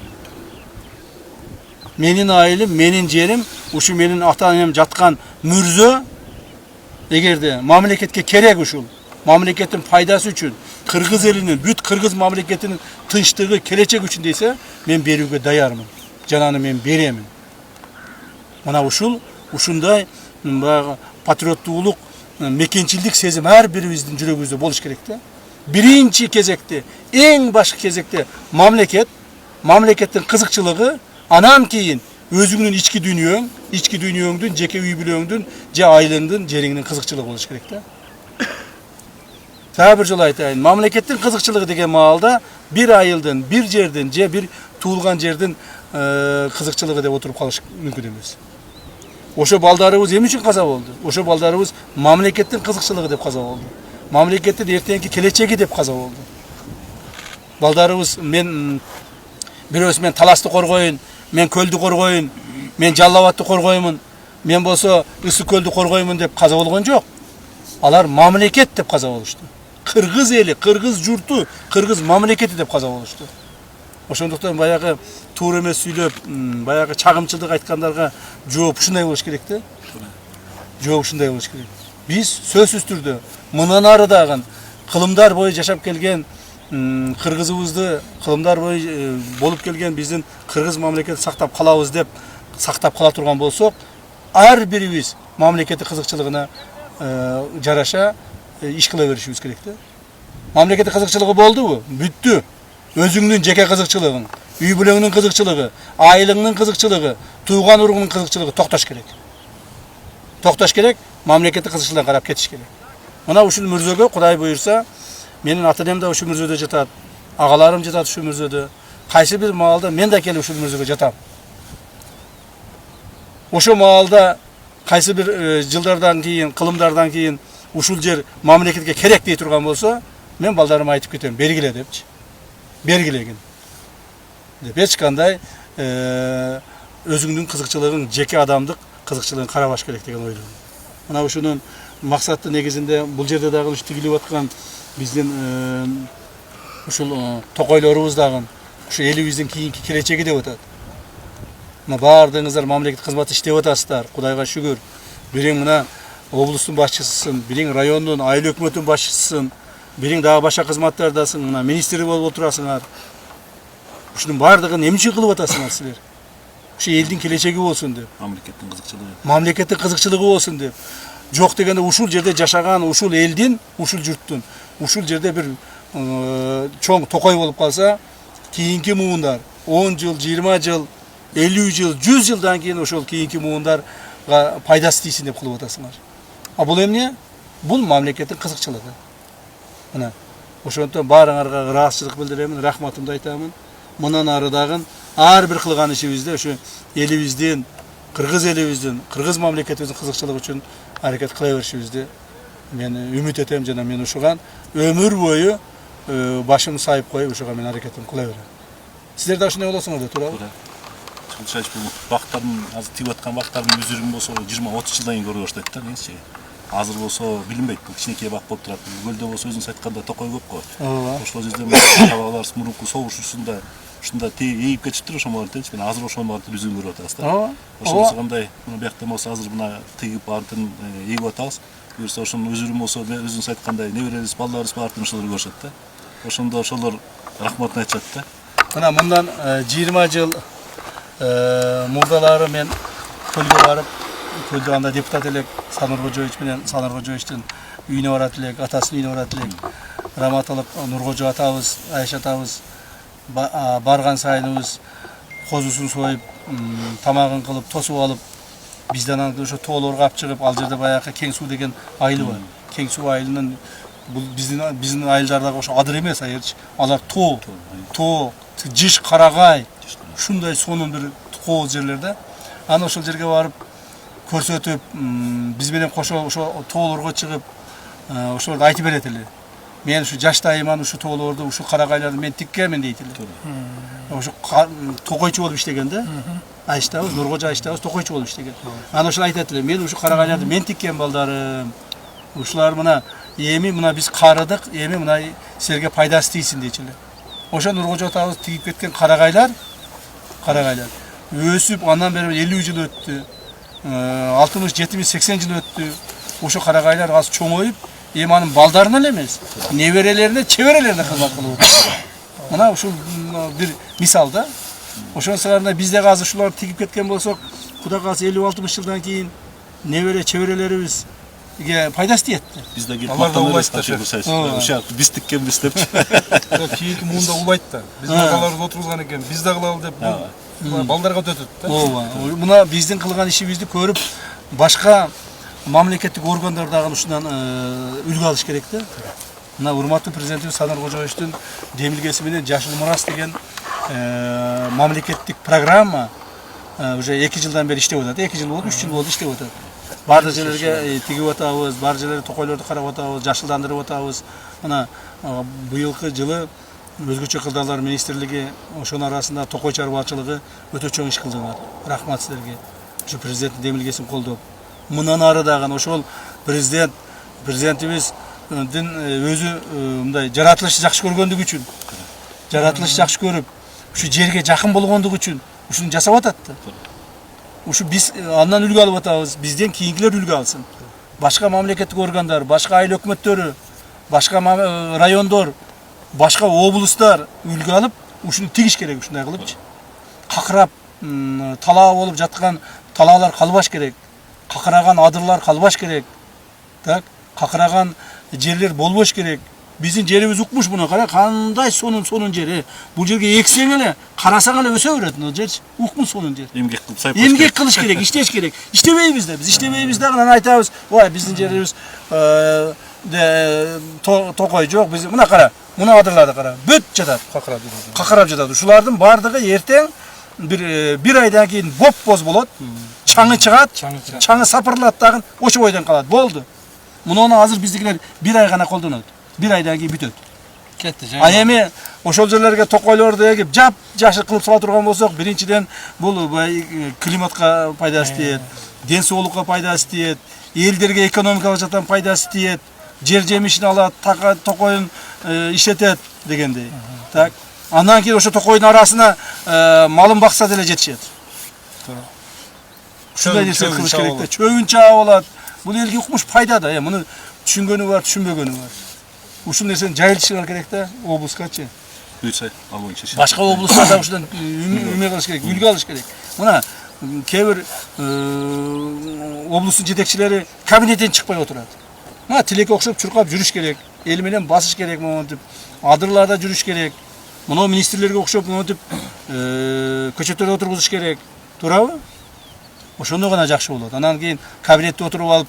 Менин айылым, менин жерим, ушу менин ата-энем жаткан мүрзө эгерде мамлекетке керек ушул, мамлекеттин пайдасы үчүн, кыргыз элинин, бүт кыргыз мамлекетинин тынчтыгы, келечеги үчүн дейсе, мен берүүгө даярмын. Жананы мен беремин. Мына ушундай патриоттуулук, мекенчилдик сезим ар бирибиздин жүрөгүбүздө болуш керек да. Биринчи кезекте, эң башкы кезекте мамлекеттин кызыкчылыгы, анан кийин өзүңдүн ички дүйнөңдүн, жеке үй бүлөңдүн, же айылыңдын, жериңдин кызыкчылыгы болуш керек да. Дагы бир жолу айтайын, мамлекеттин кызыкчылыгы деген маалда бир айылдын, бир жердин, же бир туулган жердин кызыкчылыгы деп отуруп калыш мүмкүн эмес. Ошо балдарыбыз эмне үчүн каза болду? Ошо балдарыбыз мамлекеттин кызыкчылыгы деп каза болду. Мамлекеттин эртеңки келечеги деп каза болду. Балдарыбыз мен Таласты коргоюн, мен Көлдү коргоюн, мен Жалал Абадты коргоймун, мен болсо Ысык Көлдү коргоймун деп каза болгон жок. Алар мамлекет деп каза болушту. Кыргыз эли, кыргыз журту, кыргыз мамлекети деп каза болушту. Ошондуктан баягы туура эмес сүйлөп, баягы чагымчылык айткандарга жооп ушундай болуш керек да. Жооп ушундай болуш керек. Биз сөзсүз түрдө мындан ары дагы кылымдар бою жашап келген кыргызыбызды, кылымдар бою болуп келген биздин кыргыз мамлекетин сактап калабыз деп сактап кала турган болсок, ар бирибиз мамлекеттик кызыкчылыгына жараша иш кыла беришибиз керек да. Мамлекеттик кызыкчылыгы болдубу? Бүттү. Өзүңдүн жеке кызыкчылыгың, үй бүлөңдүн кызыкчылыгы, айылыңдын кызыкчылыгы, тууган уруңдун кызыкчылыгы токтош керек. Токтош керек, мамлекеттик кызыкчылыгына карап кетиш керек. Мына ушул мүрзөгө Кудай буйрса, менин ата-энем да ушул мүрзөдө жатат, агаларым жатат ушул мүрзөдө. Кайсы бир маалда мен да келип ушул мүрзөгө жатам. Ошо маалда кайсы бир жылдардан кийин, кылымдардан кийин ушул жер мамлекетке керек дей турган болсо, мен балдарыма айтып кетем, бергиле депчи. Бергилегин деп эч кандай өзүңдүн кызыкчылыгың, жеке адамдык кызыкчылыгын карабаш керек деген ойлойм. Мына ушунун максаты негизинде бул жерде дагы тигилип аткан биздин ушул токойлорубуз дагы ушу элибиздин кийинки келечеги деп атат. Мына баардыгыңыздар мамлекет кызматы иштеп атасыздар, Кудайга шүгүр. Бириң мына облустун башчысысың, бириң райондун айыл өкмөтүнүн башчысысың, бириң дагы башка кызматтардасың, мына министр болуп отурасыңар. Ушунун баардыгын эмне үчүн кылып атасыңар силер? Ушу элдин келечеги болсун деп. Мамлекеттин кызыкчылыгы. Мамлекеттин кызыкчылыгы болсун деп. Жок дегенде ушул жерде жашаган ушул элдин, ушул журттун, ушул жерде бир чоң токой болуп калса, кийинки муундар 10 жыл, 20 жыл, 50 жыл, 100 жылдан кийин ошол кийинки муундарга пайдасы тийсин деп кылып атасыңар. А бул эмне? Бул мамлекеттин кызыкчылыгы. Мына ошондон баарыңарга ыраазычылык билдиремин, рахматымды айтамын. Мындан ары дагы ар бир кылган ишибизде ошо элибиздин, кыргыз мамлекетибиздин кызыкчылыгы үчүн аракет кыла беришибизди мен үмүт этем жана мен ушуган өмүр бою башымды сайып коюп ушуга мен аракетимди кыла берем. Силер да ушундай болосуңар да, туурабы? Чылчач бул бактардын азыр тигип аткан бактардын өзүрүн болсо 20-30 жылдан кийин көрө баштайт да, нечи. Азыр болсо билинбейт, бул кичинекей бак болуп турат. Көлдө болсо өзүңүз айткандай токой көп го. Ошол жерде табалар мурунку согуш учурунда ушунда ийип кетиптир ошол теч. Мен азыр ошол барып үзүн көрүп атабыз да. Ошонусу кандай, мына биякта болсо азыр мына тигип бартын ийип атабыз. Буюрса ошонун өзүрүн болсо өзүңүз айткандай неберебиз, балдарыбыз бартын ошолор көрүшөт да. Ошондо ошолор рахматын айтышат да. Мына мындан 20 жыл мурдалары мен көлгө барып, көлдө анда депутат элек Санур Кожоевич менен Санур Кожоевичтин үйүнө барат элек, атасынын үйүнө барат элек. Раматылык Нуркожо атабыз, Айша атабыз барган сайыныбыз козусун союп, тамагын кылып, тосуп алып, бизден аны ошо тоолорго алып чыгып, ал жерде баягы Кең суу деген айыл бар. Кең суу айылынын бул биздин айылдардагы ошо адыр эмес айырчы. Алар тоо, жыш, карагай, ушундай сонун бир кооз жерлерде. Аны ошол жерге барып көрсөтүп, биз менен кошо ошо тоолорго чыгып, ошолорду айтып берет эле. Мен ушу жаштайыман ушу тоолорду, ушу карагайларды мен тиккенмин дейт эле. Ошо токойчу болуп иштеген да. Айштабыз, Нуркожо Айштабыз токойчу болуп иштеген. Аны ошол айтат эле. Мен ушу карагайларды мен тиккен балдарым. Ушулар мына эми мына биз карыдык, эми мына силерге пайдасы тийсин дейчү эле. Ошо Нуркожо атабыз тигип кеткен карагайлар өсүп, андан бери 50 жыл өттү. 60, 70, 80 жыл өттү. Ошо карагайлар азыр чоңоюп, эми анын балдарына эле эмес, неберелерине, чеберелерине кызмат кылып атат. Мына ушул бир мисал да. Ошон сырдарында бизде азыр ушулар тигип кеткен болсок, Кудай кааласа 50-60 жылдан кийин небере чеберелерибизге пайдасы тиет. Бизде келип Алар да улайт да. Ошо биз тиккенбиз депчи. Кийинки муунда улайт да. Биздин агаларыбыз отурган экен, биз да кылалы деп балдарга өтөт да. Ооба. Мына биздин кылган ишибизди көрүп, башка мамлекеттик органдар дагы ушундан үлгү алыш керек да. Мына урматтуу президентибиз Санур Кожоевичтин демилгеси менен Жашыл мурас деген мамлекеттик программа уже 2 жылдан бери иштеп атат. 2 жыл болду, 3 жыл болду иштеп атат. Бардык жерлерге тигип атабыз, бардык жерлерге токойлорду карап атабыз, жашылдандырып атабыз. Мына быйылкы жылы өзгөчө кырдаалар министрлиги ошонун арасында токой чарбачылыгы өтө чоң иш кылдыңар. Рахмат силерге. Ушу президенттин демилгесин колдоп. Мындан ары дагы ошол президентибиздин өзү мындай жаратылышты жакшы көргөндүгү үчүн, жаратылышты жакшы көрүп, ушу жерге жакын болгондугу үчүн ушуну жасап атат да. Ушу биз андан үлгү алып атабыз, бизден кийинкилер үлгү алсын. Башка мамлекеттик органдар, башка айыл өкмөттөрү, башка райондор, башка облустар үлгү алып, ушуну тигиш керек ушундай кылыпчы. Какырап талаа болуп жаткан талаалар калбаш керек. Какыраган адырлар калбаш керек. Так, какыраган жерлер болбош керек. Биздин жерибиз укмуш муну кара, кандай сонун жери. Бул жерге эксең эле, карасаң эле өсө берет мына жер. Укмуш сонун жер. Эмгек кылып сайып эмгек кылыш керек, иштеш керек. Иштебейбиз да, биз иштебейбиз да, анан айтабыз, "Ой, биздин жерибиз токой жок, биз мына кара, мына адырларды кара, бүт жатат, какырап жатат. Ушулардын бардыгы эртең бир айдан кийин боп-боз болот. Чаңы чыгат, чаңы сапырылат дагы, ошо бойдон калат. Болду. Муну азыр биздикилер бир ай гана колдонот. Бир айдан кийин бүтөт. Кетти. А эми ошол жерлерге токойлорду эгип, жап-жашыл кылып сала турган болсок, биринчиден бул климатка пайдасы тиет, ден соолукка пайдасы тиет, элдерге экономикалык жактан пайдасы тиет. жер жемишин алат, токойун иштетет дегендей. Так. Андан кийин ошо токойдун арасына малын бакса деле жетишет. Ушундай нерсе кылыш керек да. Чөгүн чаап алат. Бул элге укмуш пайда да. Муну түшүнгөнү бар, түшүнбөгөнү бар. Ушул нерсени жайылтышыңар керек да, облускачы. Башка облустарда ушудан үмө кылыш керек, үлгү алыш керек. Мына кээ бир облустун жетекчилери кабинеттен чыкпай отурат. Мына тилекке окшоп чуркап жүрүш керек, эл менен басыш керек монтип, адырларда жүрүш керек. Мына министрлерге окшоп монтип көчөттөрдө отургузуш керек. Туурабы? Ошондо гана жакшы болот. Анан кийин кабинетте отуруп алып,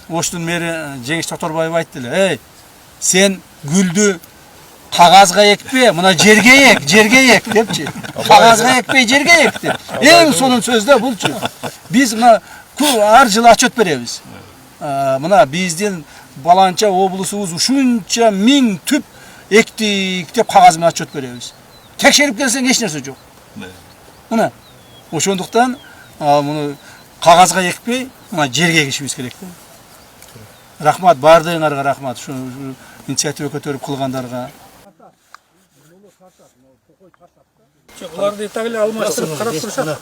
Оштун мэри Жеңиш Тоторбаев айтты эле, "Эй, сен гүлдү кагазга экпе, мына жерге ек" депчи. Кагазга экпей, жерге ек деп. Эң сонун сөз да булчу. Биз мына ар жылы отчет беребиз. Мына биздин баланча облусубуз ушунча миң түп эктик деп кагаз менен отчет беребиз. Текшерип келсең эч нерсе жок. Мына ошондуктан муну кагазга экпей, мына жерге егишибиз керек да. Рахмат, баардыгыңарга рахмат. Ушу инициатива көтөрүп кылгандарга. Буларды так эле алмаштырып карап турушат.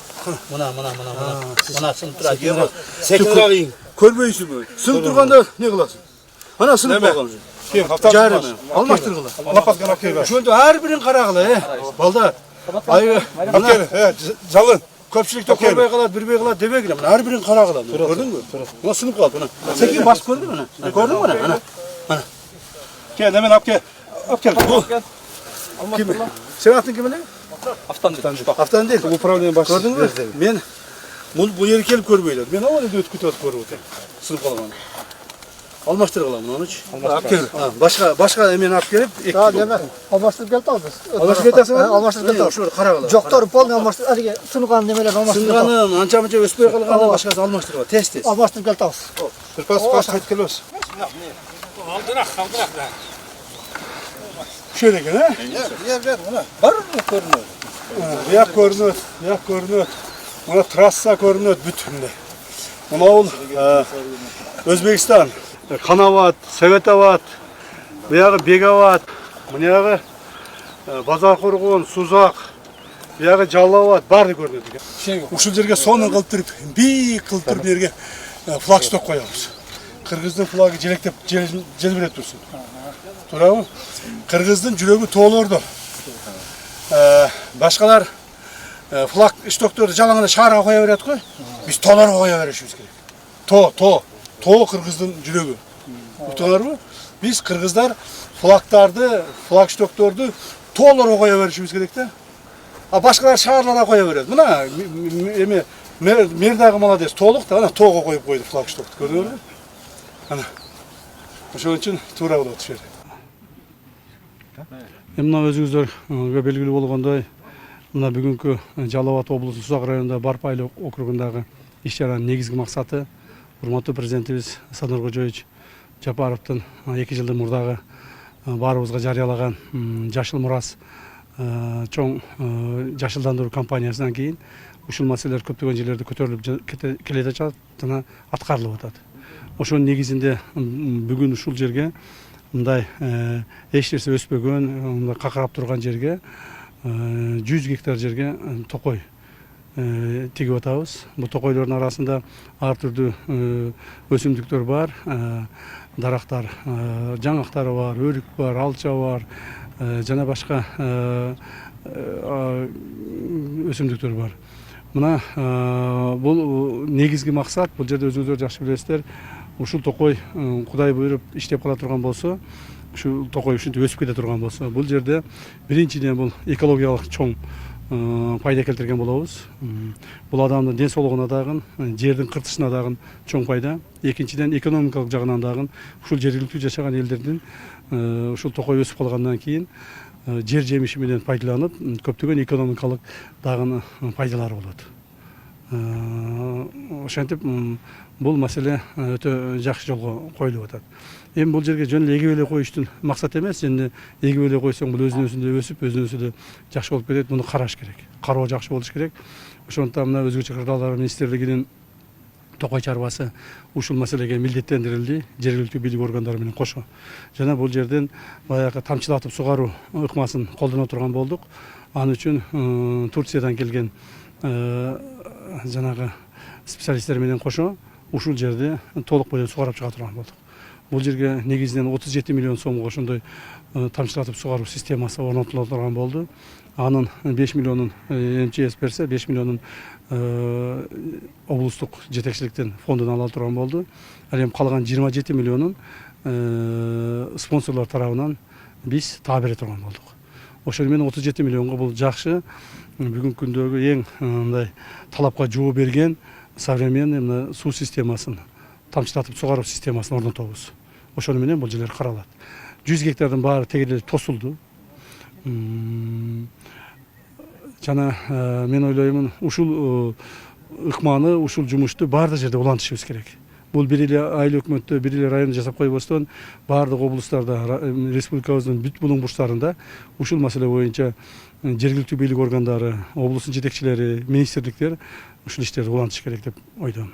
Мына сынып турат. Секинрак ийин. Көрбөйсүзбү? Сынып турганда не кыласың? Ана сынып калган. Кем каптан. Жарым. Алмаштыргыла. Лапаткан аккел. Ошондо ар бирин карагыла, балда. Аккел, жалын. Көпчүлүктө көрбөй калат, билбей калат дебегиле. Мына ар бирин карагыла. Көрдүңбү? Мына сынып калды мына. Секин басып көрдүңбү мына? Көрдүңбү мына? Мына. Кел, немен апкел. Апкел. Ким? Сен атын ким эле? Автандил. Управление башчысы. Көрдүңбү? Мен бул жерге келип көрбөйлөр. Мен ал жерде өтүп кетип көрүп атам. Сынып калган. Алмаштыргыла мунучу. Апкел. Башка эмени алып келип, неме алмаштырып келдиңиз. алмаштырып кетасыңар? Алмаштырып келдик. Ошо карагыла. Жоктор полный алмаштырып, алиги сынган немелер алмаштырып. Сынганын анча-мынча өспөй калганын башкасын алмаштыргыла. Тез. Алмаштырып келдиңиз. Баш кайтып келебиз. Алдырақ да. Şöyle gel ha. Var mı görünüyor? Yak görünüyor. Buna trassa görünüyor bütünde. Buna ol Özbekistan, Kanavat, Sovetovat, bu yağı Begavat, bu yağı Bazarqorgon, Suzak, bu yağı Jallavat barı görünüyor. Uşul жерге сонун кылып туруп, бийик кылып туруп жерге флагшток коебуз. Кыргыздын флагы желектеп желбиреп турсун. Туурабы? Кыргыздын жүрөгү тоолордо. Башкалар флаг штокторду жалаңына шаарга коя берет го. Биз тоолорго коя беришибиз керек. Тоо кыргыздын жүрөгү. Уктуңарбы? Биз кыргыздар флагтарды, флаг штокторду тоолорго коя беришибиз керек да. А башкалар шаарларга коя берет. Мына эме мэр дагы молодец, тоолук да, ана тоого коюп койду флаг штокту. Көрдүңөрбү? Ана. Ошон үчүн туура болот ушул жер. Мына өзүңүздөргө белгилүү болгондой, мына бүгүнкү Жалал Абад облусу Сузак районунда Барпайлы округундагы иш-чаранын негизги максаты урматтуу президентибиз Садыр Кожоевич Жапаровдун 2 жылдан мурдагы баарыбызга жарыялаган Жашыл Мурас чоң жашылдандыруу кампаниясынан кийин ушул маселелер көптөгөн жерлерде көтөрүлүп келе жатат жана аткарылып атат. Ошонун негизинде бүгүн ушул жерге мындай эч нерсе өспөгөн, мындай какырап турган жерге 100 гектар жерге токой тигип атабыз. Бул токойлордун арасында ар түрдүү өсүмдүктөр бар, дарактар, жаңактары бар, өрүк бар, алча бар, жана башка өсүмдүктөр бар. Мына бул негизги максат, бул жерде өзүңүздөр жакшы билесиздер. Ушул токой Кудай буйруп иштеп кала турган болсо, ушул токой ушинтип өсүп кете турган болсо, бул жерде биринчиден бул экологиялык чоң пайда келтирген болобуз. Бул адамдын ден соолугуна дагы, жердин кыртышына дагы чоң пайда. Экинчиден экономикалык жагынан дагы ушул жергиликтүү жашаган элдердин ушул токой өсүп калгандан кийин жер жемиши менен пайдаланып, көптөгөн экономикалык дагы пайдалары болот. Ошентип бул маселе өтө жакшы жолго коюлуп атат. Эми бул жерге жөн эле эгип эле коюштун максат эмес, эми эгип эле койсоң бул өзүнө өсүп, өзүнө жакшы болуп кетет. Муну караш керек. Кароо жакшы болуш керек. Ошондуктан мына өзгөчө кырдаалдар министрлигинин Токой чарбасы ушул маселеге милдеттендирилди жергиликтүү бийлик органдары менен кошо. Жана бул жерден баягы тамчылатып сугаруу ыкмасын колдоно турган болдук. Аны үчүн Турциядан келген жанагы специалисттер менен кошо ушул жерде толук бойлуу сугарып чыга турган болдук. Бул жерге негизинен 37 миллион сомго ошондой тамчылатып сугаруу системасы орнотула турган болду. Анын 5 миллионун МЧС берсе, 5 миллионун облустук жетекчиликтен фондун ала турган болду. Ал эми калган 27 миллионун спонсорлор тарабынан биз таа бере турган болдук. Ошол менен 37 миллионго бул жакшы бүгүнкү күндөгү эң мындай талапка жооп берген современный суу системасын, тамчылатып сугаруу системасын орнотобуз. Ошону менен бул жерлер каралат. 100 гектардын баары тегерелип тосулду. Жана мен ойлоймун ушул ыкманы, ушул жумушту баардык жерде улантышыбыз керек. Бул бир эле айыл өкмөттө, бир эле райондо жасап койбостон, баардык облустарда, республикабыздын бүт булуң бурчтарында ушул маселе боюнча жергиликтүү бийлик органдары, облустун жетекчилери, министрликтер ушул иштерди улантыш керек деп ойдойм.